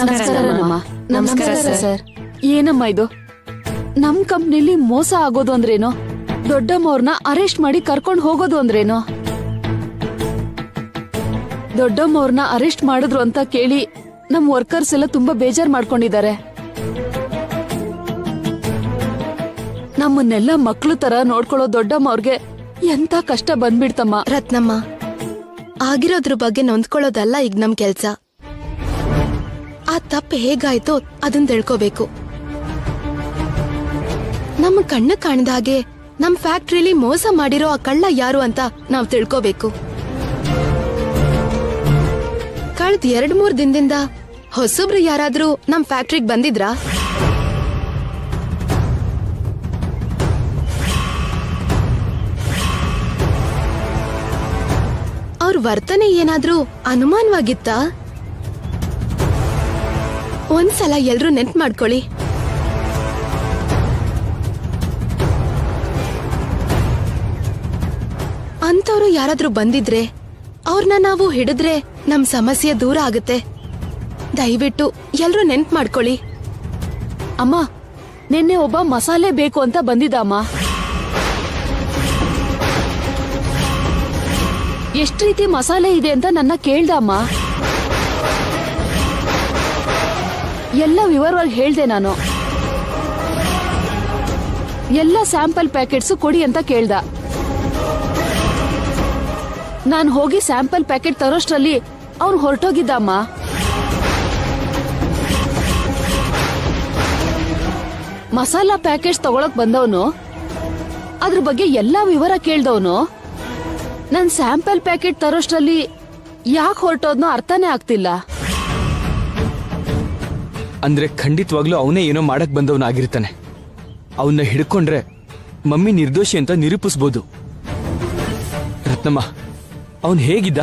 ನಮಸ್ಕಾರ ಸರ್. ಏನಮ್ಮ ಇದು? ನಮ್ ಕಂಪ್ನಿಲಿ ಮೋಸ ಆಗೋದು ಅಂದ್ರೇನು? ದೊಡ್ಡಮ್ಮವ್ರನ್ನ ಅರೆಸ್ಟ್ ಮಾಡಿ ಕರ್ಕೊಂಡ್ ಹೋಗೋದು ಅಂದ್ರೇನು? ದೊಡ್ಡಮ್ಮವ್ರನ್ನ ಅರೆಸ್ಟ್ ಮಾಡಿದ್ರು ಅಂತ ಕೇಳಿ ನಮ್ ವರ್ಕರ್ಸ್ ಎಲ್ಲ ತುಂಬಾ ಬೇಜಾರ್ ಮಾಡ್ಕೊಂಡಿದ್ದಾರೆ. ನಮ್ಮನ್ನೆಲ್ಲ ಮಕ್ಳು ತರ ನೋಡ್ಕೊಳ್ಳೋ ದೊಡ್ಡಮ್ಮವ್ರಿಗೆ ಎಂತ ಕಷ್ಟ ಬಂದ್ಬಿಡ್ತಮ್ಮ. ರತ್ನಮ್ಮ, ಆಗಿರೋದ್ರ ಬಗ್ಗೆ ನೊಂದ್ಕೊಳ್ಳೋದಲ್ಲ ಈಗ ನಮ್ ಕೆಲ್ಸ. ಆ ತಪ್ಪು ಹೇಗಾಯ್ತೋ ಅದನ್ನ ತಿಳ್ಕೋಬೇಕು. ನಮ್ಮ ಕಣ್ಣು ಕಾಣದ ಹಾಗೆ ನಮ್ ಫ್ಯಾಕ್ಟ್ರಿಲಿ ಮೋಸ ಮಾಡಿರೋ ಆ ಕಳ್ಳ ಯಾರು ಅಂತ ನಾವ್ ತಿಳ್ಕೋಬೇಕು. ಕಳೆದ 2-3 ದಿನದಿಂದ ಹೊಸಬ್ರು ಯಾರಾದ್ರೂ ನಮ್ ಫ್ಯಾಕ್ಟ್ರಿಗೆ ಬಂದಿದ್ರಾ? ಅವ್ರ ವರ್ತನೆ ಏನಾದ್ರೂ ಅನುಮಾನವಾಗಿತ್ತ? ಒಂದ್ಸಲ ಎಲ್ರೂ ನೆನ್ಪು ಮಾಡ್ಕೊಳ್ಳಿ. ಅಂತವ್ರು ಯಾರಾದ್ರೂ ಬಂದಿದ್ರೆ ಅವ್ರನ್ನ ನಾವು ಹಿಡಿದ್ರೆ ನಮ್ ಸಮಸ್ಯೆ ದೂರ ಆಗುತ್ತೆ. ದಯವಿಟ್ಟು ಎಲ್ರೂ ನೆನ್ಪು ಮಾಡ್ಕೊಳ್ಳಿ. ಅಮ್ಮ, ನಿನ್ನೆ ಒಬ್ಬ ಮಸಾಲೆ ಬೇಕು ಅಂತ ಬಂದಿದ್ದ ಅಮ್ಮ. ಎಷ್ಟ್ ರೀತಿ ಮಸಾಲೆ ಇದೆ ಅಂತ ನನ್ನ ಕೇಳ್ದ ಅಮ್ಮ. ಎಲ್ಲ ವಿವರವಾಗಿ ಹೇಳ್ದೆ ನಾನು. ಎಲ್ಲ ಸ್ಯಾಂಪಲ್ ಪ್ಯಾಕೆಟ್ಸ್ ಕೊಡಿ ಅಂತ ಕೇಳ್ದ. ನಾನ್ ಹೋಗಿ ಸ್ಯಾಂಪಲ್ ಪ್ಯಾಕೆಟ್ ತರೋಷ್ಟ್ರಲ್ಲಿ ಅವ್ನು ಹೊರಟೋಗಿದ್ದ ಅಮ್ಮ. ಮಸಾಲಾ ಪ್ಯಾಕೆಟ್ಸ್ ತಗೊಳಕ್ ಬಂದವನು ಅದ್ರ ಬಗ್ಗೆ ಎಲ್ಲಾ ವಿವರ ಕೇಳ್ದವನು ನನ್ ಸ್ಯಾಂಪಲ್ ಪ್ಯಾಕೆಟ್ ತರೋಷ್ಟ್ರಲ್ಲಿ ಯಾಕೆ ಹೊರಟೋದ್ನೋ ಅರ್ಥನೇ ಆಗ್ತಿಲ್ಲ. ಅಂದ್ರೆ ಖಂಡಿತವಾಗ್ಲೂ ಅವನೇ ಏನೋ ಮಾಡಕ್ ಬಂದವನಾಗಿರ್ತಾನೆ. ಅವನ್ನ ಹಿಡ್ಕೊಂಡ್ರೆ ಮಮ್ಮಿ ನಿರ್ದೋಷಿ ಅಂತ ನಿರೂಪಿಸ್ಬೋದು. ರತ್ನಮ್ಮ, ಅವನ್ ಹೇಗಿದ್ದ?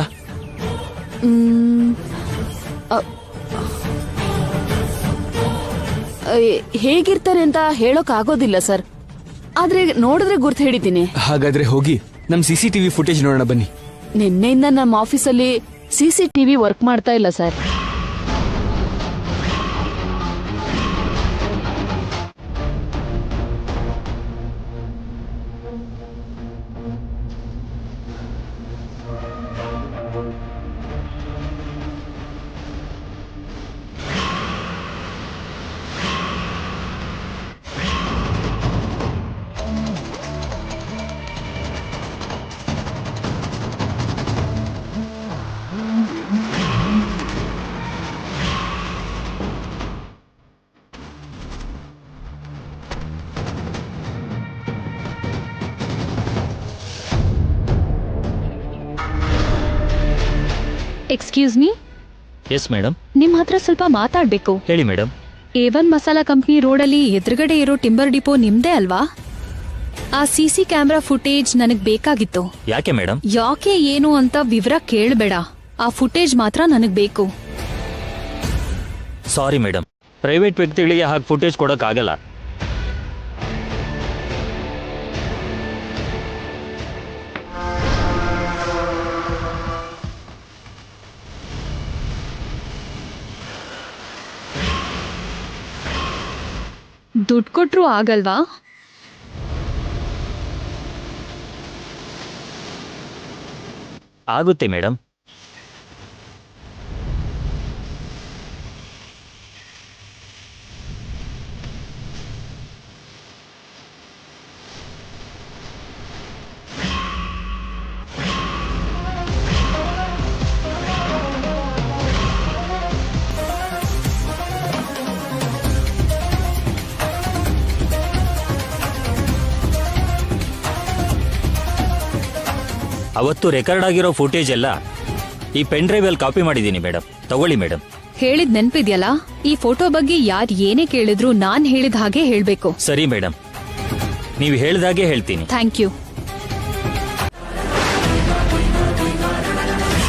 ಹೇಗಿರ್ತಾನೆ ಅಂತ ಹೇಳೋಕ್ ಆಗೋದಿಲ್ಲ ಸರ್, ಆದ್ರೆ ನೋಡಿದ್ರೆ ಗುರ್ತು ಹಿಡಿತೀನಿ. ಹಾಗಾದ್ರೆ ಹೋಗಿ ನಮ್ CCTV ಫುಟೇಜ್ ನೋಡೋಣ ಬನ್ನಿ. ನಿನ್ನೆಯಿಂದ ನಮ್ಮ ಆಫೀಸಲ್ಲಿ CCTV ವರ್ಕ್ ಮಾಡ್ತಾ ಇಲ್ಲ sir. Excuse me. Yes madam. ನಿಮ್ ಹತ್ರ ಸ್ವಲ್ಪ ಮಾತಾಡ್ಬೇಕು. ಹೇಳಿ ಮೇಡಮ್. A1 ಮಸಾಲಾ ಕಂಪ್ನಿ ರೋಡಲ್ಲಿ ಎದುರುಗಡೆ ಇರೋ ಟಿಂಬರ್ ಡಿಪೋ ನಿಮ್ದೇ ಅಲ್ವಾ? ಆ CC ಕ್ಯಾಮೆರಾ ಫುಟೇಜ್ ನನಗ್ ಬೇಕಾಗಿತ್ತು. ಯಾಕೆ ಮೇಡಮ್? ಯಾಕೆ ಏನು ಅಂತ ವಿವರ ಕೇಳಬೇಡ, ಆ ಫುಟೇಜ್ ಮಾತ್ರ ನನಗ್ ಬೇಕು. ಸಾರಿ ಮೇಡಮ್, ಪ್ರೈವೇಟ್ ವ್ಯಕ್ತಿಗಳಿಗೆ ಹಾಗೆ ಫುಟೇಜ್ ಕೊಡಕ್ ಆಗಲ್ಲ. ದುಡ್ಡು ಕೊಟ್ರು ಆಗಲ್ವಾ? ಆಗುತ್ತೆ ಮೇಡಮ್. ಅವತ್ತು ರೆಕಾರ್ಡ್ ಆಗಿರೋ ಫುಟೇಜ್ ಎಲ್ಲ ಈ ಪೆನ್ ಡ್ರೈವ್ ಅಲ್ಲಿ ಕಾಪಿ ಮಾಡಿದ್ದೀನಿ ಮೇಡಮ್, ತಗೊಳ್ಳಿ ಮೇಡಮ್. ಹೇಳಿದ್ ನೆನ್ಪಿದ್ಯಲ್ಲ? ಈ ಫೋಟೋ ಬಗ್ಗೆ ಯಾರು ಏನೇ ಕೇಳಿದ್ರು ನಾನ್ ಹೇಳಿದ ಹಾಗೆ ಹೇಳ್ಬೇಕು. ಸರಿ ಮೇಡಮ್, ನೀವು ಹೇಳ್ದಾಗೆ ಹೇಳ್ತೀನಿ. Thank you.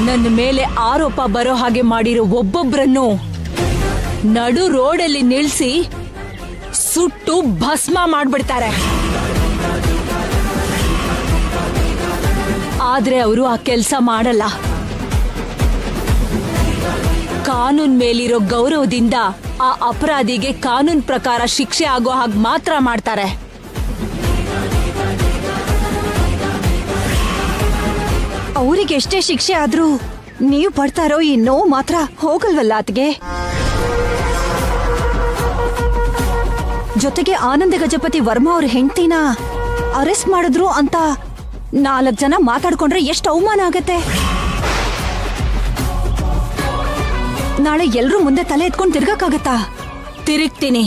ನನ್ನ ಮೇಲೆ ಆರೋಪ ಬರೋ ಹಾಗೆ ಮಾಡಿರೋ ಒಬ್ಬೊಬ್ರನ್ನು ನಡು ರೋಡಲ್ಲಿ ನಿಲ್ಸಿ ಸುಟ್ಟು ಭಸ್ಮ ಮಾಡ್ಬಿಡ್ತಾರೆ. ಆದ್ರೆ ಅವರು ಆ ಕೆಲಸ ಮಾಡಲ್ಲ. ಕಾನೂನ್ ಮೇಲಿರೋ ಗೌರವದಿಂದ ಆ ಅಪರಾಧಿಗೆ ಕಾನೂನ್ ಪ್ರಕಾರ ಶಿಕ್ಷೆ ಆಗೋ ಹಾಗೆ ಮಾತ್ರ ಮಾಡ್ತಾರೆ. ಅವರಿಗೆ ಎಷ್ಟೇ ಶಿಕ್ಷೆ ಆದ್ರೂ ನೀವು ಪಡ್ತಾ ಇರೋ ಈ ನೋವು ಮಾತ್ರ ಹೋಗಲ್ವಲ್ಲ ಅತ್ಗೆ. ಜೊತೆಗೆ ಆನಂದ ಗಜಪತಿ ವರ್ಮಾ ಅವ್ರ ಹೆಂಡತಿನ ಅರೆಸ್ಟ್ ಮಾಡಿದ್ರು ಅಂತ 4 ಜನ ಮಾತಾಡ್ಕೊಂಡ್ರೆ ಎಷ್ಟು ಅವಮಾನ ಆಗತ್ತೆ. ನಾಳೆ ಎಲ್ರೂ ಮುಂದೆ ತಲೆ ಎತ್ಕೊಂಡು ತಿರ್ಗಕ್ಕಾಗತ್ತಾ? ತಿರುಗ್ತೀನಿ.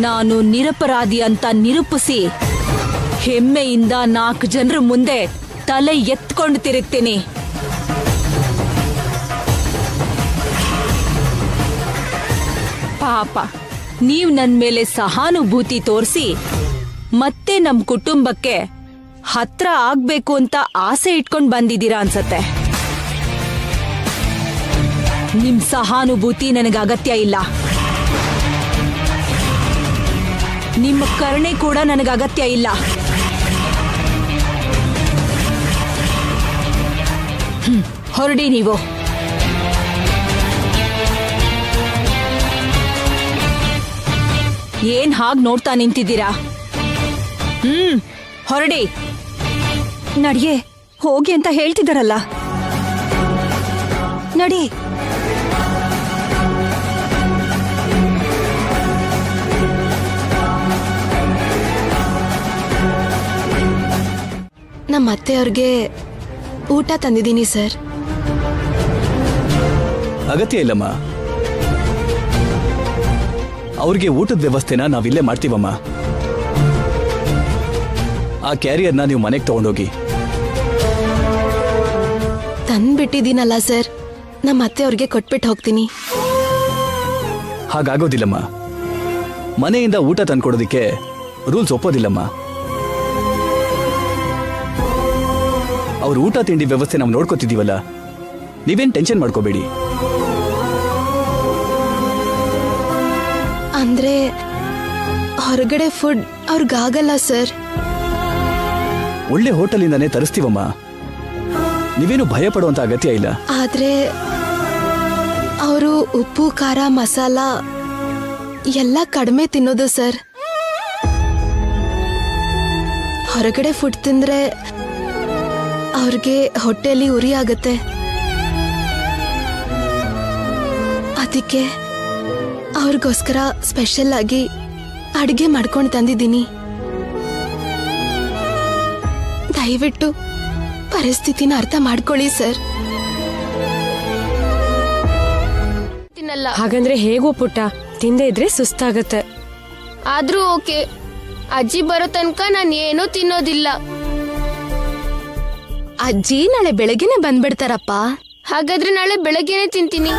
ನಾನು ನಿರಪರಾಧಿ ಅಂತ ನಿರೂಪಿಸಿ ಹೆಮ್ಮೆಯಿಂದ 4 ಜನರ ಮುಂದೆ ತಲೆ ಎತ್ಕೊಂಡು ತಿರುಗ್ತೀನಿ. ಪಾಪ ನೀವ್ ನನ್ ಮೇಲೆ ಸಹಾನುಭೂತಿ ತೋರಿಸಿ ಮತ್ತೆ ನಮ್ ಕುಟುಂಬಕ್ಕೆ ಹತ್ರ ಆಗ್ಬೇಕು ಅಂತ ಆಸೆ ಇಟ್ಕೊಂಡ್ ಬಂದಿದ್ದೀರಾ ಅನ್ಸತ್ತೆ. ನಿಮ್ ಸಹಾನುಭೂತಿ ನನಗೆ ಅಗತ್ಯ ಇಲ್ಲ. ನಿಮ್ಮ ಕರುಣೆ ಕೂಡ ನನಗೆ ಅಗತ್ಯ ಇಲ್ಲ. ಹೊರಡಿ ನೀವು. ಏನ್ ಹಾಗ್ ನೋಡ್ತಾ ನಿಂತಿದ್ದೀರಾ? ಹೊರಡಿ. ನಡಿಯೇ, ಹೋಗಿ ಅಂತ ಹೇಳ್ತಿದಾರಲ್ಲ, ನಡಿ. ನಮ್ಮ ಅತ್ತೆಯವ್ರಿಗೆ ಊಟ ತಂದಿದ್ದೀನಿ ಸರ್. ಅಗತ್ಯ ಇಲ್ಲಮ್ಮ, ಅವ್ರಿಗೆ ಊಟದ ವ್ಯವಸ್ಥೆನ ನಾವಿಲ್ಲೇ ಮಾಡ್ತೀವಮ್ಮ. ಆ ಕ್ಯಾರಿಯರ್ನ ನೀವು ಮನೆಗೆ ತಗೊಂಡೋಗಿ. ತಂದ್ಬಿಟ್ಟಿದ್ದೀನಲ್ಲ ಸರ್, ನಮ್ಮ ಅತ್ತೆಯವ್ರಿಗೆ ಕೊಟ್ಬಿಟ್ಟು ಹೋಗ್ತೀನಿ. ಹಾಗಾಗೋದಿಲ್ಲಮ್ಮ, ಮನೆಯಿಂದ ಊಟ ತಂದ್ಕೊಡೋದಿಕ್ಕೆ ರೂಲ್ಸ್ ಒಪ್ಪೋದಿಲ್ಲಮ್ಮ. ಅವ್ರ ಊಟ ತಿಂಡಿ ವ್ಯವಸ್ಥೆ ನಾವು ನೋಡ್ಕೋತಿದ್ದೀವಲ್ಲ, ನೀವೇನ್ ಟೆನ್ಷನ್ ಮಾಡ್ಕೋಬೇಡಿ. ಅಂದ್ರೆ ಹೊರಗಡೆ ಫುಡ್ ಅವ್ರಿಗಾಗಲ್ಲ ಸರ್. ಒಳ್ಳೆ ಹೋಟೆಲಿಂದಾನೇ ತರಿಸ್ತೀವಮ್ಮ, ನೀವೇನು ಭಯ ಪಡುವಂತ ಅಗತ್ಯ ಇಲ್ಲ. ಆದ್ರೆ ಅವರು ಉಪ್ಪು ಖಾರ ಮಸಾಲ ಎಲ್ಲ ಕಡಿಮೆ ತಿನ್ನೋದು ಸರ್. ಹೊರಗಡೆ ಫುಡ್ ತಿಂದ್ರೆ ಅವ್ರಿಗೆ ಹೊಟ್ಟೆಯಲ್ಲಿ ಉರಿ ಆಗತ್ತೆ. ಅದಕ್ಕೆ ಅವ್ರಿಗೋಸ್ಕರ ಸ್ಪೆಷಲ್ ಆಗಿ ಅಡಿಗೆ ಮಾಡ್ಕೊಂಡು ತಂದಿದ್ದೀನಿ. ದಯವಿಟ್ಟು ಪರಿಸ್ಥಿತಿನ ಅರ್ಥ ಮಾಡ್ಕೊಳ್ಳಿ ಸರ್. ಹಾಗಂದ್ರೆ ಹೇಗೋ ಪುಟ್ಟ, ತಿಂದೇ ಇದ್ರೆ ಸುಸ್ತಾಗತ್ತೆ. ಆದ್ರೂ ಓಕೆ, ಅಜ್ಜಿ ಬರೋ ತನಕ ನಾನು ಏನೂ ತಿನ್ನೋದಿಲ್ಲ. ಅಜ್ಜಿ ನಾಳೆ ಬೆಳಗ್ಗೆನೆ ಬಂದ್ಬಿಡ್ತಾರಪ್ಪ. ಹಾಗಾದ್ರೆ ನಾಳೆ ಬೆಳಗ್ಗೆನೆ ತಿಂತೀನಿ.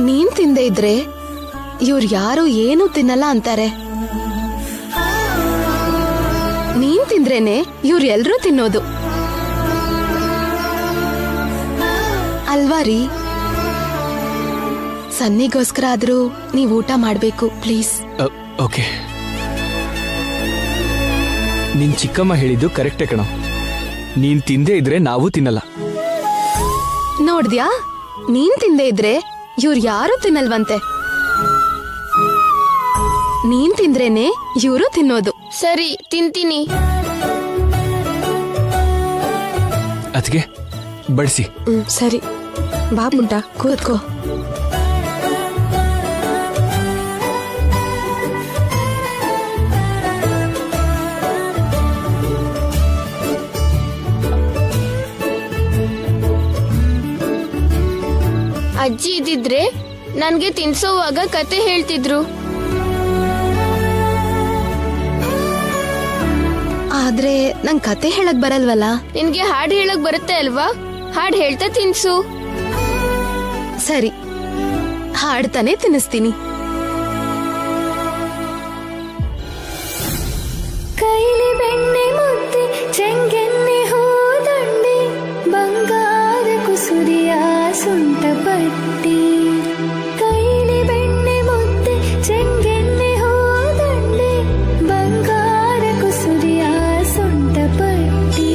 ನೀನ್ ತಿಂದೆ ಇದ್ರೆ ಇವ್ರು ಯಾರು ಏನೂ ತಿನ್ನಲ್ಲ ಅಂತಾರೆ. ನೀನ್ ತಿಂದ್ರೇನೆ ಇವ್ರು ಎಲ್ರೂ ತಿನ್ನೋದು ಅಲ್ವಾ ರೀ? ಸನ್ನಿಗೋಸ್ಕರ ಆದ್ರೂ ನೀವ್ ಊಟ ಮಾಡ್ಬೇಕು ಪ್ಲೀಸ್. ಓಕೆ, ನಿನ್ ಚಿಕ್ಕಮ್ಮ ಹೇಳಿದ್ದು ಕರೆಕ್ಟೇ ಕಣ. ನೀನ್ ತಿಂದೇ ಇದ್ರೆ ನಾವು ತಿನ್ನಲ್ಲ. ನೋಡ್ದ್ಯಾ, ನೀನ್ ತಿಂದೆ ಇದ್ರೆ ಇವ್ರು ಯಾರು ತಿನ್ನಲ್ವಂತೆ. ನೀನ್ ತಿಂದ್ರೇನೆ ಇವ್ರು ತಿನ್ನೋದು. ಸರಿ, ತಿಂತೀನಿ. ಅದಕ್ಕೆ ಬಡಿಸಿ. ಸರಿ, ಬಾ ಪುಟ್ಟ, ಕೂತ್ಕೋ. ಅಜ್ಜಿ ಇದ್ದಿದ್ರೆ ನನ್ಗೆ ತಿನ್ಸೋವಾಗ ಕತೆ ಹೇಳ್ತಿದ್ರು. ಆದ್ರೆ ನಂಗ್ ಕತೆ ಹೇಳಕ್ ಬರಲ್ವಲ್ಲ. ನಿನ್ಗೆ ಹಾಡ್ ಹೇಳಕ್ ಬರುತ್ತೆ ಅಲ್ವಾ? ಹಾಡ್ ಹೇಳ್ತಾ ತಿನ್ಸು. ಸರಿ, ಹಾಡ್ತಾನೆ ತಿನ್ನಿಸ್ತೀನಿ. ಕೈಲಿ ಬೆಣ್ಣೆ ಮುದ್ದೆ, ಚೆಂಗೆಣ್ಣೆ ಹೋದಂಡೆ, ಬಂಗಾರ ಕುಸುರಿಯ ಸುಂಟ ಪಟ್ಟಿ. ಕೈಲಿ ಬೆಣ್ಣೆ ಮುದ್ದೆ, ಚೆಂಗೆಣ್ಣೆ ಹೋದಂಡೆ, ಬಂಗಾರ ಕುಸುರಿಯ ಸುಂಟ ಪಟ್ಟಿ.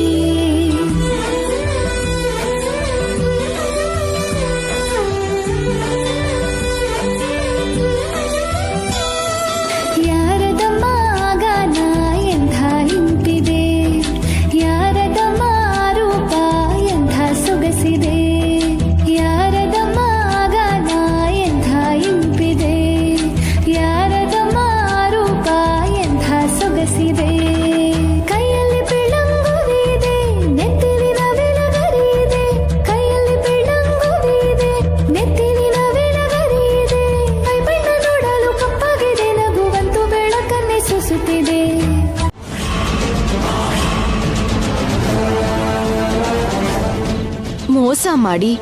ಮೋಸ ಮಾಡಿ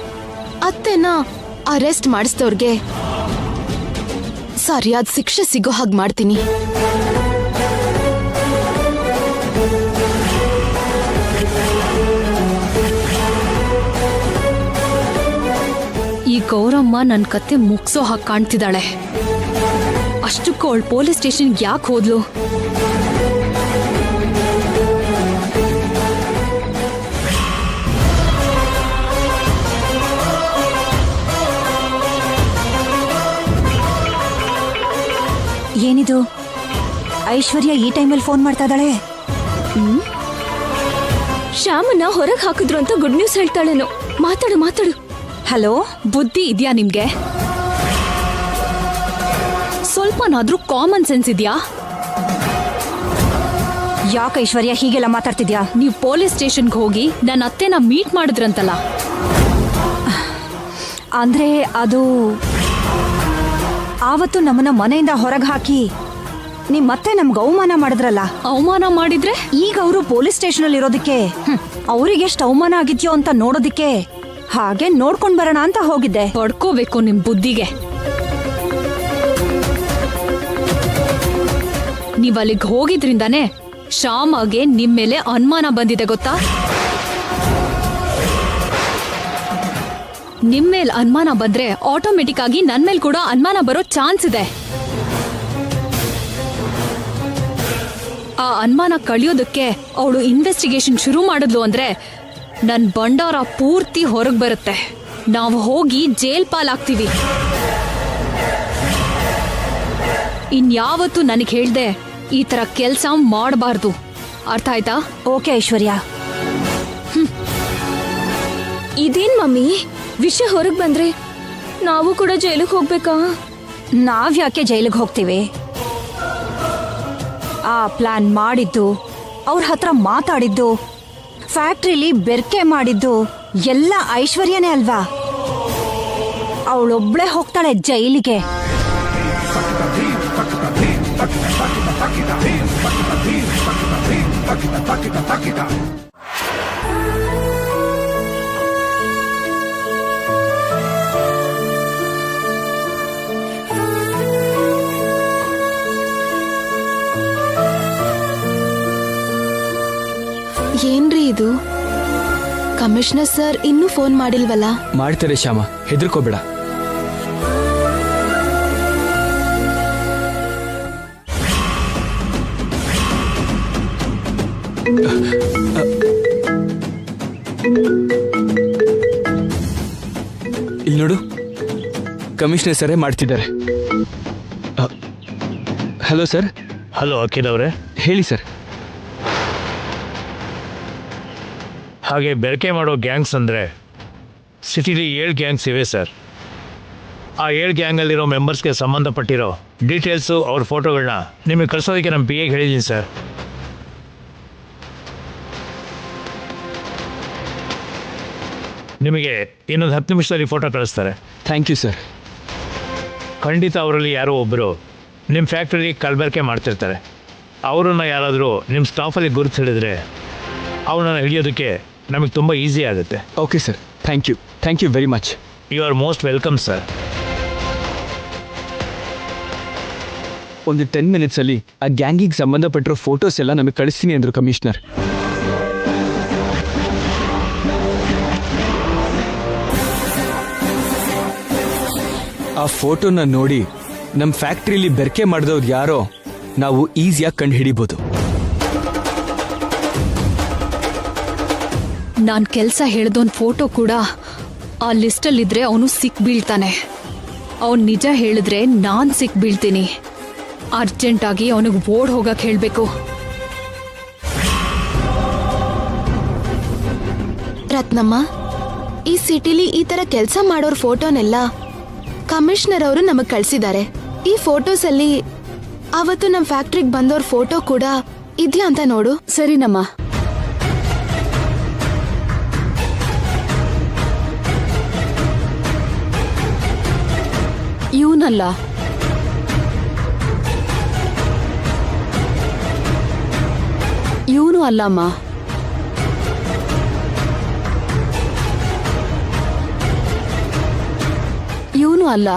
ಅತ್ತೆನ ಅರೆಸ್ಟ್ ಮಾಡಿಸ್ದವ್ರಿಗೆ ಸರಿಯಾದ ಶಿಕ್ಷೆ ಸಿಗೋ ಹಾಗೆ ಮಾಡ್ತೀನಿ. ಈ ಗೌರಮ್ಮ ನನ್ ಕತ್ತೆ ಮುಗ್ಸೋ ಹಾಗೆ ಕಾಣ್ತಿದ್ದಾಳೆ. ಅಷ್ಟಕ್ಕೂ ಅವಳು ಪೊಲೀಸ್ ಸ್ಟೇಷನ್ಗೆ ಯಾಕೆ ಹೋದ್ಲು? ಏನಿದು, ಐಶ್ವರ್ಯ ಈ ಟೈಮಲ್ಲಿ ಫೋನ್ ಮಾಡ್ತಾ ಇದ್ದಾಳೆ? ಶ್ಯಾಮನ್ನ ಹೊರಗೆ ಹಾಕಿದ್ರು ಅಂತ ಗುಡ್ ನ್ಯೂಸ್ ಹೇಳ್ತಾಳೇನೋ. ಮಾತಾಡು ಮಾತಾಡು. ಹಲೋ, ಬುದ್ಧಿ ಇದ್ಯಾ ನಿಮ್ಗೆ? ಸ್ವಲ್ಪನಾದ್ರೂ ಕಾಮನ್ ಸೆನ್ಸ್ ಇದ್ಯಾ? ಯಾಕೆ ಐಶ್ವರ್ಯ ಹೀಗೆಲ್ಲ ಮಾತಾಡ್ತಿದ್ಯಾ? ನೀವು ಪೊಲೀಸ್ ಸ್ಟೇಷನ್ಗೆ ಹೋಗಿ ನನ್ನ ಅತ್ತೆನ ಮೀಟ್ ಮಾಡಿದ್ರಂತಲ್ಲ. ಅಂದ್ರೆ ಅದು ಆವತ್ತು ನಮ್ಮನ್ನ ಮನೆಯಿಂದ ಹೊರಗೆ ಹಾಕಿ ನಿಮ್ಮತ್ತೆ ನಮ್ಗೆ ಅವಮಾನ ಮಾಡಿದ್ರಲ್ಲ. ಅವಮಾನ ಮಾಡಿದ್ರೆ ಈಗ ಅವರು ಪೊಲೀಸ್ ಸ್ಟೇಷನ್ ಅಲ್ಲಿ ಇರೋದಕ್ಕೆ ಅವ್ರಿಗೆ ಎಷ್ಟು ಅವಮಾನ ಆಗಿದ್ಯೋ ಅಂತ ನೋಡೋದಿಕ್ಕೆ ಹಾಗೆ ನೋಡ್ಕೊಂಡ್ ಬರೋಣ ಅಂತ ಹೋಗಿದ್ದೆ. ಪಡ್ಕೋಬೇಕು ನಿಮ್ ಬುದ್ಧಿಗೆ. ನೀವ್ ಅಲ್ಲಿಗೆ ಹೋಗಿದ್ರಿಂದಾನೇ ಶ್ಯಾಮಗೆ ನಿಮ್ ಮೇಲೆ ಅನುಮಾನ ಬಂದಿದೆ ಗೊತ್ತಾ? ನಿಮ್ ಮೇಲ್ ಅನುಮಾನ ಬಂದ್ರೆ ಆಟೋಮೆಟಿಕ್ ಆಗಿ ನನ್ ಮೇಲ್ ಕೂಡ ಅನುಮಾನ ಬರೋ ಚಾನ್ಸ್ ಇದೆ. ಆ ಅನುಮಾನ ಕಳಿಯೋದಕ್ಕೆ ಅವಳು ಇನ್ವೆಸ್ಟಿಗೇಷನ್ ಶುರು ಮಾಡಿದ್ಲು ಅಂದ್ರೆ ನನ್ ಬಂಡಾರ ಪೂರ್ತಿ ಹೊರಗ್ ಬರುತ್ತೆ. ನಾವು ಹೋಗಿ ಜೈಲ್ ಪಾಲಾಗ್ತೀವಿ. ಇನ್ಯಾವತ್ತೂ ನನಗೆ ಹೇಳ್ದೆ ಈ ತರ ಕೆಲ್ಸ ಮಾಡಬಾರ್ದು. ಅರ್ಥ ಆಯ್ತಾ? ಓಕೆ ಐಶ್ವರ್ಯ. ಇದೇನ್ ಮಮ್ಮಿ, ವಿಷಯ ಹೊರಗ್ ಬಂದ್ರೆ ನಾವು ಕೂಡ ಜೈಲಿಗೆ ಹೋಗ್ಬೇಕಾ? ನಾವ್ಯಾಕೆ ಜೈಲಿಗೆ ಹೋಗ್ತೀವಿ? ಆ ಪ್ಲಾನ್ ಮಾಡಿದ್ದು, ಅವ್ರ ಹತ್ರ ಮಾತಾಡಿದ್ದು, ಫ್ಯಾಕ್ಟ್ರಿಲಿ ಬೆರ್ಕೆ ಮಾಡಿದ್ದು ಎಲ್ಲ ಐಶ್ವರ್ಯನೇ ಅಲ್ವಾ? ಅವಳೊಬ್ಳೆ ಹೋಗ್ತಾಳೆ ಜೈಲಿಗೆ. ಏನ್ರಿ ಇದು? ಕಮಿಷನರ್ ಸರ್ ಇನ್ನೂ ಫೋನ್ ಮಾಡಿಲ್ವಲ್ಲ? ಮಾಡ್ತಾರೆ ಶ್ಯಾಮ, ಹೆದರ್ಕೋಬೇಡ. ಇಲ್ಲಿ ನೋಡು, ಕಮಿಷನರ್ ಸರೇ ಮಾಡ್ತಿದ್ದಾರೆ. Hello sir. ಹಲೋ ಅಖಿಲ್ ಅವರೇ, ಹೇಳಿ ಸರ್. ಹಾಗೆ ಬೆರಕೆ ಮಾಡೋ ಗ್ಯಾಂಗ್ಸ್ ಅಂದರೆ ಸಿಟಿಲಿ 7 ಗ್ಯಾಂಗ್ಸ್ ಇವೆ ಸರ್. ಆ 7 ಗ್ಯಾಂಗಲ್ಲಿರೋ ಮೆಂಬರ್ಸ್ಗೆ ಸಂಬಂಧಪಟ್ಟಿರೋ ಡೀಟೇಲ್ಸು ಅವ್ರ ಫೋಟೋಗಳನ್ನ ನಿಮಗೆ ಕಳಿಸೋದಕ್ಕೆ ನಮ್ಮ PAಗೆ ಹೇಳಿದ್ದೀನಿ ಸರ್. ನಿಮಗೆ ಇನ್ನೊಂದು 10 ನಿಮಿಷದಲ್ಲಿ ಫೋಟೋ ಕಳಿಸ್ತಾರೆ. Thank you sir. ಖಂಡಿತ ಅವರಲ್ಲಿ ಯಾರೋ ಒಬ್ಬರು ನಿಮ್ಮ ಫ್ಯಾಕ್ಟ್ರಿಗೆ ಕಲಬೆರಕೆ ಮಾಡ್ತಿರ್ತಾರೆ. ಅವರನ್ನು ಯಾರಾದರೂ ನಿಮ್ಮ ಸ್ಟಾಫಲ್ಲಿ ಗುರುತು ಹಿಡಿದ್ರೆ ಅವನನ್ನು ಹಿಡಿಯೋದಕ್ಕೆ ನಮಗೆ ತುಂಬ ಈಸಿ ಆಗುತ್ತೆ. Okay sir, thank you very much. You are most welcome sir. ಒಂದು 10 ಮಿನಿಟ್ಸಲ್ಲಿ ಆ ಗ್ಯಾಂಗಿಗೆ ಸಂಬಂಧಪಟ್ಟಿರೋ ಫೋಟೋಸ್ ಎಲ್ಲ ನಮಗೆ ಕಳಿಸ್ತೀನಿ ಅಂದರು ಕಮಿಷನರ್. ಆ ಫೋಟೋನ ನೋಡಿ ನಮ್ಮ ಫ್ಯಾಕ್ಟ್ರಿಲಿ ಬೆರಕೆ ಮಾಡಿದವ್ರು ಯಾರೋ ನಾವು ಈಸಿಯಾಗಿ ಕಂಡು ಹಿಡಿಬೋದು. ನಾನ್ ಕೆಲ್ಸ ಹೇಳ್ದೋನ್ ಫೋಟೋ ಕೂಡ ಆ ಲಿಸ್ಟಲ್ಲಿದ್ರೆ ಅವನು ಸಿಕ್ ಬೀಳ್ತಾನೆ. ಅವನ್ ನಿಜ ಹೇಳಿದ್ರೆ ನಾನ್ ಸಿಕ್ ಬೀಳ್ತೀನಿ. ಅರ್ಜೆಂಟಾಗಿ ಅವನಿಗೆ ಓಡ್ ಹೋಗಕ್ ಹೇಳ್ಬೇಕು. ರತ್ನಮ್ಮ, ಈ ಸಿಟಿಲಿ ಈ ತರ ಕೆಲಸ ಮಾಡೋರ್ ಫೋಟೋನೆಲ್ಲ ಕಮಿಷನರ್ ಅವರು ನಮಗ್ ಕಳ್ಸಿದ್ದಾರೆ. ಈ ಫೋಟೋಸ್ ಅಲ್ಲಿ ಅವತ್ತು ನಮ್ ಫ್ಯಾಕ್ಟ್ರಿಗೆ ಬಂದವ್ರ ಫೋಟೋ ಕೂಡ ಇದ್ಯಾ ಅಂತ ನೋಡು. ಸರಿನಮ್ಮ. ಇವನಲ್ಲ, ಇವನು ಅಲ್ಲಮ್ಮ. ಅಲ್ಲ.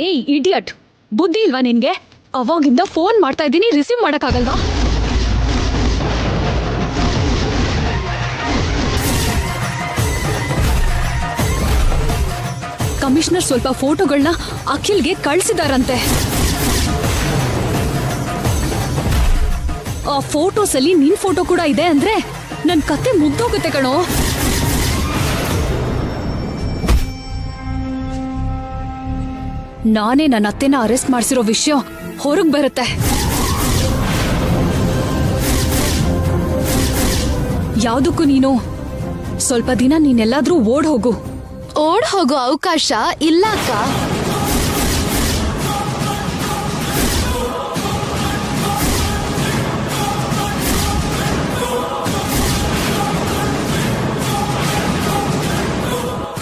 ಏಯ್ ಇಡಿಯಟ್, ಬುದ್ಧಿ ಇಲ್ವಾ ನಿನ್ಗೆ? ಅವಾಗಿಂದ ಫೋನ್ ಮಾಡ್ತಾ ಇದ್ದೀನಿ, ರಿಸೀವ್ ಮಾಡಕ್ಕಾಗಲ್ವಾ? ಕಮಿಷನರ್ ಸ್ವಲ್ಪ ಫೋಟೋಗಳನ್ನ ಅಖಿಲ್ಗೆ ಕಳ್ಸಿದಾರಂತೆ. ಆ ಫೋಟೋಸ್ ಅಲ್ಲಿ ನಿನ್ ಫೋಟೋ ಕೂಡ ಇದೆ ಅಂದ್ರೆ ನನ್ ಕತೆ ಮುಗ್ದೋಗುತ್ತೆ ಕಣೋ. ನಾನೇ ನನ್ನ ಅತ್ತೆನ ಅರೆಸ್ಟ್ ಮಾಡಿಸಿರೋ ವಿಷಯ ಹೊರಗ್ ಬರುತ್ತೆ. ಯಾವ್ದಕ್ಕೂ ನೀನು ಸ್ವಲ್ಪ ದಿನ ನೀನೆಲ್ಲಾದ್ರೂ ಓಡ್ ಹೋಗು. ಓಡ್ ಹೋಗೋ ಅವಕಾಶ ಇಲ್ಲ ಅಕ್ಕ.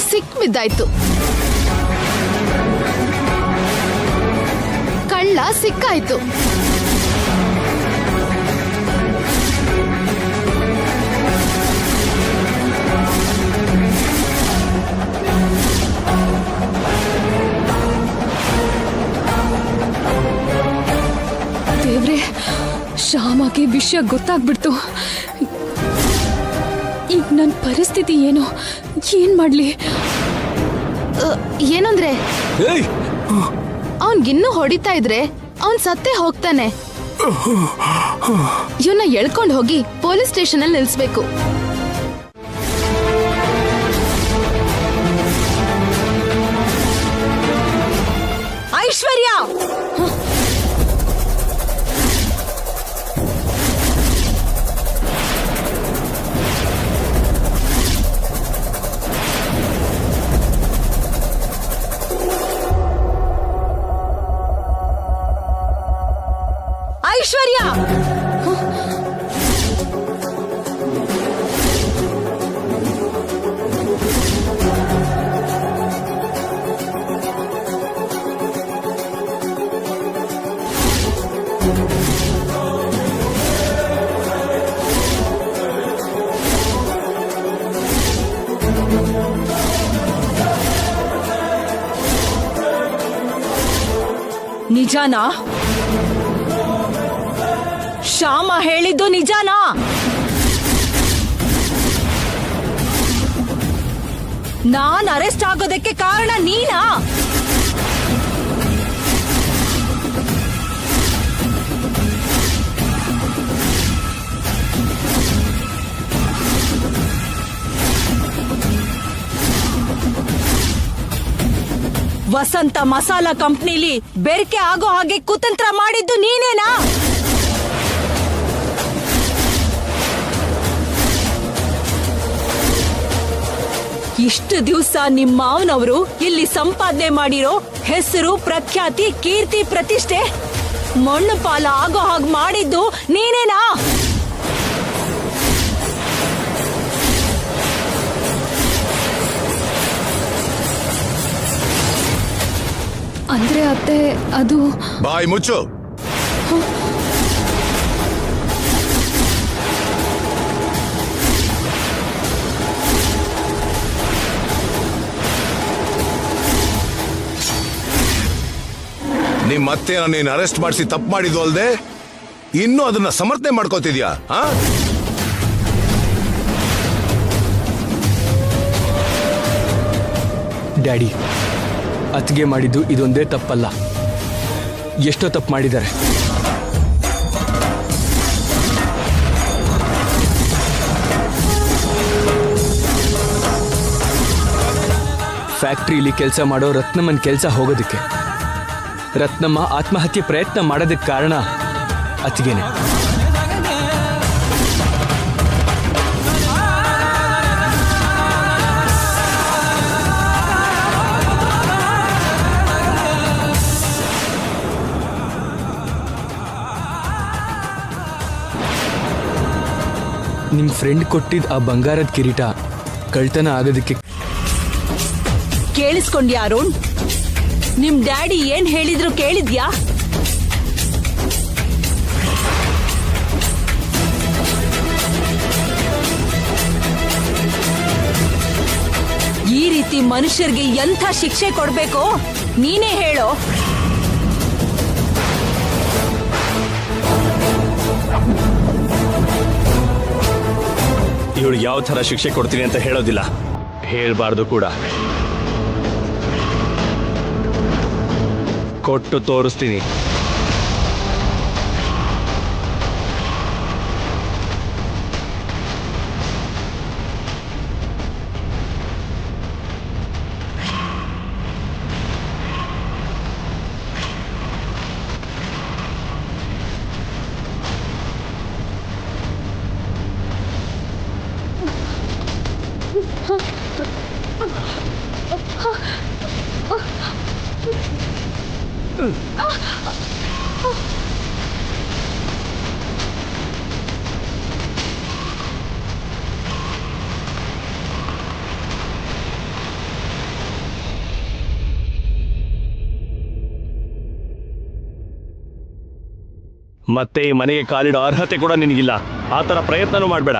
ಸಿಕ್ ಬಿದ್ದಾಯ್ತು. ಕಳ್ಳ ಸಿಕ್ಕಾಯ್ತು. ದೇವ್ರೆ, ಶ್ಯಾಮಗೆ ವಿಷಯ ಗೊತ್ತಾಗ್ಬಿಡ್ತು. ಈಗ ನನ್ನ ಪರಿಸ್ಥಿತಿ ಏನು? ಏನ್ ಮಾಡ್ಲಿ? ಏನಂದ್ರೆ ಅವನ್ಗಿನ್ನೂ ಹೊಡಿತಾ ಇದ್ರೆ ಅವನ್ ಸತ್ತೇ ಹೋಗ್ತಾನೆ. ಇವನ್ನ ಎಳ್ಕೊಂಡು ಹೋಗಿ ಪೊಲೀಸ್ ಸ್ಟೇಷನ್ ಅಲ್ಲಿ ನಿಲ್ಸ್ಬೇಕು. ಐಶ್ವರ್ಯ, ಐಶ್ವರ್ಯ, ನಿಜಾನಾ? ಶ್ಯಾಮ ಹೇಳಿದ್ದು ನಿಜಾನಾ? ನಾನ್ ಅರೆಸ್ಟ್ ಆಗೋದಕ್ಕೆ ಕಾರಣ ನೀನಾ? ವಸಂತ ಮಸಾಲಾ ಕಂಪ್ನಿಲಿ ಬೆರಕೆ ಆಗೋ ಹಾಗೆ ಕುತಂತ್ರ ಮಾಡಿದ್ದು ನೀನೇನಾ? ಇಷ್ಟು ದಿವಸ ನಿಮ್ಮ ಮಾವನವರು ಇಲ್ಲಿ ಸಂಪಾದನೆ ಮಾಡಿರೋ ಹೆಸರು, ಪ್ರಖ್ಯಾತಿ, ಕೀರ್ತಿ, ಪ್ರತಿಷ್ಠೆ ಮಣ್ಣು ಪಾಲ ಆಗೋ ಹಾಗೆ ಮಾಡಿದ್ದು ನೀನೇನಾ? ಅಂದ್ರೆ ಅತ್ತೆ ಅದು ಬಾಯ್ ಮುಚ್ಚು. ನಿಮ್ಮ ಅತ್ತೆ ನೀನು ಅರೆಸ್ಟ್ ಮಾಡಿಸಿ ತಪ್ಪು ಮಾಡಿದ್ದು ಅಲ್ದೆ ಇನ್ನೂ ಅದನ್ನ ಸಮರ್ಥನೆ ಮಾಡ್ಕೋತಿದ್ಯಾ? ಡ್ಯಾಡಿ, ಅತ್ತಿಗೆ ಮಾಡಿದ್ದು ಇದೊಂದೇ ತಪ್ಪಲ್ಲ, ಎಷ್ಟೋ ತಪ್ಪು ಮಾಡಿದ್ದಾರೆ. ಫ್ಯಾಕ್ಟ್ರಿಲಿ ಕೆಲಸ ಮಾಡೋ ರತ್ನಮ್ಮನ ಕೆಲಸ ಹೋಗೋದಕ್ಕೆ, ರತ್ನಮ್ಮ ಆತ್ಮಹತ್ಯೆ ಪ್ರಯತ್ನ ಮಾಡೋದಕ್ಕೆ ಕಾರಣ ಅತ್ತಿಗೆನೆ. ನಿಮ್ ಫ್ರೆಂಡ್ ಕೊಟ್ಟಿದ್ದ ಆ ಬಂಗಾರದ ಕಿರೀಟ ಕಳ್ತನ ಆಗೋದಕ್ಕೆ ಕೇಳಿಸ್ಕೊಂಡ್ಯಾ ಅರುಣ್? ನಿಮ್ ಡ್ಯಾಡಿ ಏನ್ ಹೇಳಿದ್ರು ಕೇಳಿದ್ಯಾ? ಈ ರೀತಿ ಮನುಷ್ಯರಿಗೆ ಎಂಥ ಶಿಕ್ಷೆ ಕೊಡ್ಬೇಕೋ ನೀನೇ ಹೇಳೋ. ಇವಳು ಯಾವ ಥರ ಶಿಕ್ಷೆ ಕೊಡ್ತೀನಿ ಅಂತ ಹೇಳೋದಿಲ್ಲ, ಹೇಳ್ಬಾರ್ದು ಕೂಡ. ಕೊಟ್ಟು ತೋರಿಸ್ತೀನಿ. ಮತ್ತೆ ಈ ಮನೆಗೆ ಕಾಲಿಡೋ ಅರ್ಹತೆ ಕೂಡ ನಿನಗಿಲ್ಲ. ಆ ಥರ ಪ್ರಯತ್ನನೂ ಮಾಡಬೇಡ.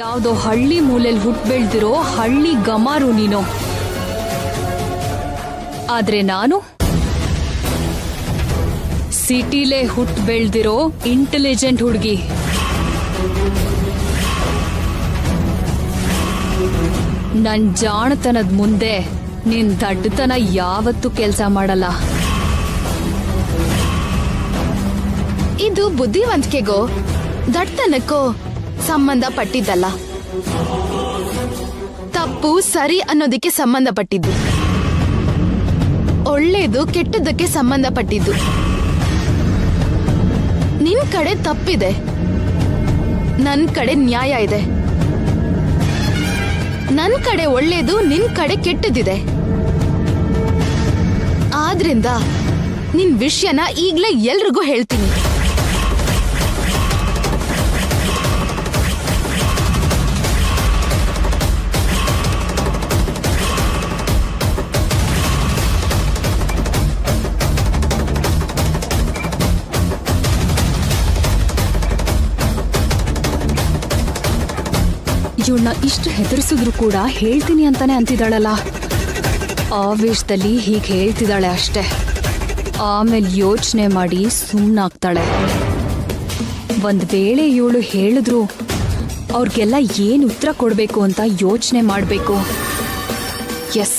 ಯಾವುದೋ ಹಳ್ಳಿ ಮೂಲೆಯಲ್ಲಿ ಹುಟ್ಟು ಬೆಳೆದಿರೋ ಹಳ್ಳಿ ಗಮಾರು ನೀನು. ಆದ್ರೆ ನಾನು ಸಿಟಿಲೇ ಹುಟ್ಟು ಬೆಳೆದಿರೋ ಇಂಟೆಲಿಜೆಂಟ್ ಹುಡುಗಿ. ನನ್ ಜಾಣತನದ ಮುಂದೆ ನಿನ್ ದಡ್ಡತನ ಯಾವತ್ತೂ ಕೆಲಸ ಮಾಡಲ್ಲ. ಇದು ಬುದ್ಧಿವಂತಿಕೆಗೋ ದಡ್ತನಕ್ಕೋ ಸಂಬಂಧ ಪಟ್ಟಿದ್ದಲ್ಲ, ತಪ್ಪು ಸರಿ ಅನ್ನೋದಕ್ಕೆ ಸಂಬಂಧಪಟ್ಟಿದ್ದು, ಒಳ್ಳೇದು ಕೆಟ್ಟದ್ದಕ್ಕೆ ಸಂಬಂಧಪಟ್ಟಿದ್ದು. ನಿನ್ ಕಡೆ ತಪ್ಪಿದೆ, ನನ್ ಕಡೆ ನ್ಯಾಯ ಇದೆ. ನನ್ ಕಡೆ ಒಳ್ಳೇದು, ನಿನ್ ಕಡೆ ಕೆಟ್ಟದಿದೆ. ಆದ್ರಿಂದ ನಿನ್ ವಿಷಯನ ಈಗ್ಲೇ ಎಲ್ರಿಗೂ ಹೇಳ್ತೀನಿ. ಇವಳನ್ನ ಇಷ್ಟು ಹೆದರ್ಸಿದ್ರು ಕೂಡ ಹೇಳ್ತೀನಿ ಅಂತಾನೆ ಅಂತಿದ್ದಾಳಲ್ಲ. ಆವೇಶದಲ್ಲಿ ಹೀಗೆ ಹೇಳ್ತಿದ್ದಾಳೆ ಅಷ್ಟೆ. ಆಮೇಲೆ ಯೋಚನೆ ಮಾಡಿ ಸುಮ್ಮನಾಗ್ತಾಳೆ. ಒಂದ್ ವೇಳೆ ಇವಳು ಹೇಳಿದ್ರು ಅವ್ರಿಗೆಲ್ಲ ಏನು ಉತ್ತರ ಕೊಡಬೇಕು ಅಂತ ಯೋಚನೆ ಮಾಡಬೇಕು. ಎಸ್,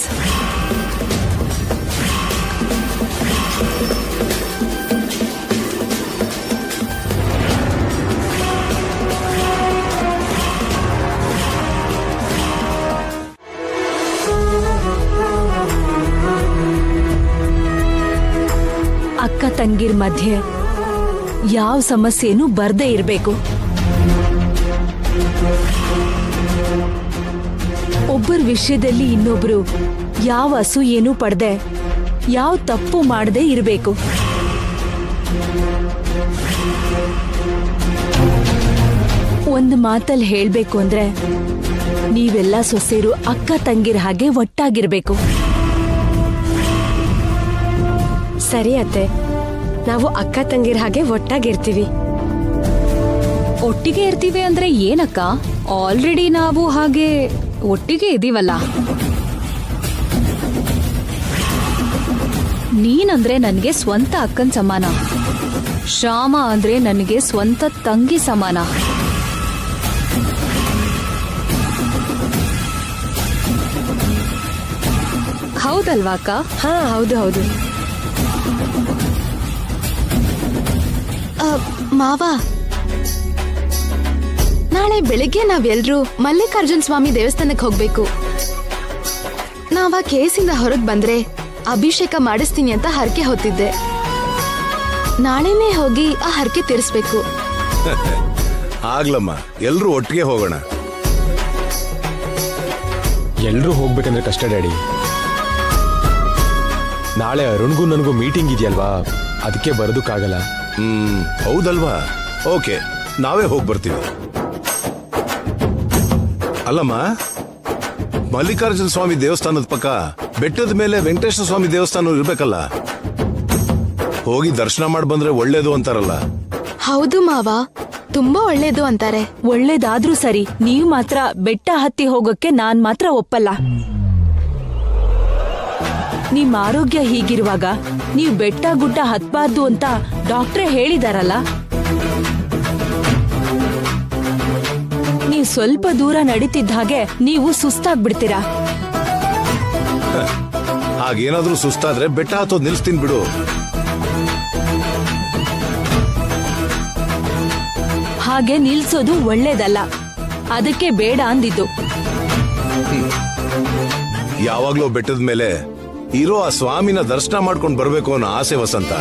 ಅಕ್ಕ ತಂಗಿರ್ ಮಧ್ಯೆ ಯಾವ ಸಮಸ್ಯೆನೂ ಬರ್ದೇ ಇರ್ಬೇಕು. ಒಬ್ಬರ ವಿಷಯದಲ್ಲಿ ಇನ್ನೊಬ್ರು ಯಾವ ಅಸೂಯೇನೂ ಪಡ್ದೆ, ಯಾವ ತಪ್ಪು ಮಾಡದೆ ಇರಬೇಕು. ಒಂದು ಮಾತಲ್ಲಿ ಹೇಳ್ಬೇಕು ಅಂದ್ರೆ ನೀವೆಲ್ಲ ಸೊಸೆರು ಅಕ್ಕ ತಂಗಿರ ಹಾಗೆ ಒಟ್ಟಾಗಿರ್ಬೇಕು. ಸರಿ ಅತ್ತೆ, ನಾವು ಅಕ್ಕ ತಂಗಿರ ಹಾಗೆ ಒಟ್ಟಾಗಿರ್ತೀವಿ. ಒಟ್ಟಿಗೆ ಇರ್ತೀವಿ ಅಂದ್ರೆ ಏನಕ್ಕ? ಆಲ್ರೆಡಿ ನಾವು ಹಾಗೆ ಒಟ್ಟಿಗೆ ಇದೀವಲ್ಲ. ನೀನಂದ್ರೆ ನನಗೆ ಸ್ವಂತ ಅಕ್ಕನ್ ಸಮಾನ, ಶ್ಯಾಮ ಅಂದ್ರೆ ನನಗೆ ಸ್ವಂತ ತಂಗಿ ಸಮಾನ. ಹೌದಲ್ವಾ ಅಕ್ಕ? ಹಾ ಹೌದು ಹೌದು. ಮಾವ, ನಾಳೆ ಬೆಳಿಗ್ಗೆ ನಾವೆಲ್ರೂ ಮಲ್ಲಿಕಾರ್ಜುನ್ ಸ್ವಾಮಿ ದೇವಸ್ಥಾನಕ್ಕೆ ಹೋಗ್ಬೇಕು. ನಾವ ಕೇಸಿಂದ ಹೊರಗ್ ಬಂದ್ರೆ ಅಭಿಷೇಕ ಮಾಡಿಸ್ತೀನಿ ಅಂತ ಹರಕೆ ಹೊತ್ತಿದ್ದೆ. ನಾಳೆನೇ ಹೋಗಿ ಆ ಹರಕೆ ತೀರಿಸ್ಬೇಕು. ಆಗ್ಲಮ್ಮ, ಎಲ್ರೂ ಒಟ್ಟಿಗೆ ಹೋಗೋಣ. ಎಲ್ರೂ ಹೋಗ್ಬೇಕಂದ್ರೆ ಕಷ್ಟ ಡ್ಯಾಡಿ. ನಾಳೆ ಅರುಣ್ಗೂ ನನಗೂ ಮೀಟಿಂಗ್ ಇದೆಯಲ್ವಾ, ಅದಕ್ಕೆ ಬರೋದಕ್ಕಾಗಲ್ಲ. ಹೌದಲ್ವಾ? ಓಕೆ, ನಾವೇ ಹೋಗಿ ಬರ್ತೀವಿ. ಅಲ್ಲಮ್ಮ, ಮಲ್ಲಿಕಾರ್ಜುನ ಸ್ವಾಮಿ ದೇವಸ್ಥಾನದ ಪಕ್ಕ ಬೆಟ್ಟದ ಮೇಲೆ ವೆಂಕಟೇಶ್ವರ ಸ್ವಾಮಿ ದೇವಸ್ಥಾನ ಇರ್ಬೇಕಲ್ಲ, ಹೋಗಿ ದರ್ಶನ ಮಾಡಿ ಬಂದ್ರೆ ಒಳ್ಳೇದು ಅಂತಾರಲ್ಲ. ಹೌದು ಮಾವ, ತುಂಬಾ ಒಳ್ಳೇದು ಅಂತಾರೆ. ಒಳ್ಳೇದಾದ್ರೂ ಸರಿ, ನೀವು ಮಾತ್ರ ಬೆಟ್ಟ ಹತ್ತಿ ಹೋಗೋಕ್ಕೆ ನಾನ್ ಮಾತ್ರ ಒಪ್ಪಲ್ಲ. ನಿಮ್ ಆರೋಗ್ಯ ಹೀಗಿರುವಾಗ ನೀವು ಬೆಟ್ಟ ಗುಡ್ಡ ಹತ್ಬಾರ್ದು ಅಂತ ಡಾಕ್ಟ್ರೇ ಹೇಳಿದಾರಲ್ಲ. ನೀವು ಸ್ವಲ್ಪ ದೂರ ನಡೀತಿದ್ದ ಹಾಗೆ ನೀವು ಸುಸ್ತಾಗ್ಬಿಡ್ತೀರಾ. ಹಾಗೇನಾದ್ರೂ ಸುಸ್ತಾದ್ರೆ ಬೆಟ್ಟ ಹತ್ತೋದ್ ನಿಲ್ಸ್ತೀನಿ ಬಿಡು. ಹಾಗೆ ನಿಲ್ಸೋದು ಒಳ್ಳೇದಲ್ಲ, ಅದಕ್ಕೆ ಬೇಡ ಅಂದಿದ್ದು. ಯಾವಾಗ್ಲೂ ಬೆಟ್ಟದ ಮೇಲೆ ಇರೋ ಆ ಸ್ವಾಮಿನ ದರ್ಶನ ಮಾಡ್ಕೊಂಡು ಬರ್ಬೇಕು ಅನ್ನೋ ಆಸೆ ವಸಂತ.